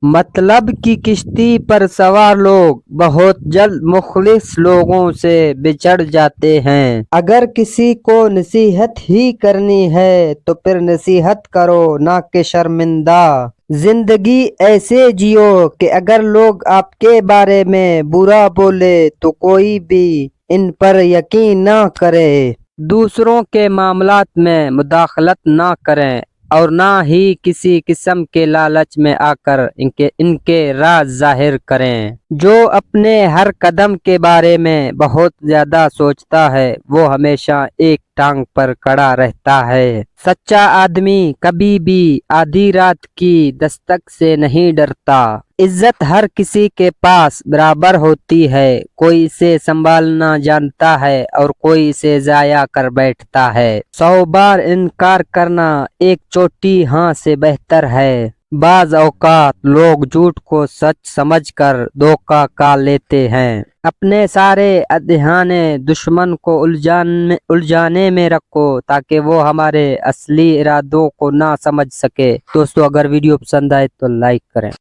مطلب کی کشتی پر سوار لوگ بہت جلد مخلص لوگوں سے بچڑ جاتے ہیں۔ اگر کسی کو نصیحت ہی کرنی ہے تو پھر نصیحت کرو، نہ کہ شرمندہ۔ زندگی ایسے جیو کہ اگر لوگ آپ کے بارے میں برا بولے تو کوئی بھی ان پر یقین نہ کرے۔ دوسروں کے معاملات میں مداخلت نہ کریں اور نہ ہی کسی قسم کے لالچ میں آ کر ان کے راز ظاہر کریں۔ جو اپنے ہر قدم کے بارے میں بہت زیادہ سوچتا ہے وہ ہمیشہ ایک ٹانگ پر کھڑا رہتا ہے۔ سچا آدمی کبھی بھی آدھی رات کی دستک سے نہیں ڈرتا۔ عزت ہر کسی کے پاس برابر ہوتی ہے، کوئی اسے سنبھالنا جانتا ہے اور کوئی اسے ضائع کر بیٹھتا ہے۔ 100 بار انکار کرنا ایک چوٹی ہاں سے بہتر ہے۔ بعض اوقات لوگ جھوٹ کو سچ سمجھ کر دھوکہ کھا لیتے ہیں۔ اپنے سارے ادھیانے دشمن کو الجھانے میں رکھو تاکہ وہ ہمارے اصلی ارادوں کو نہ سمجھ سکے۔ دوستو اگر ویڈیو پسند آئے تو لائک کریں۔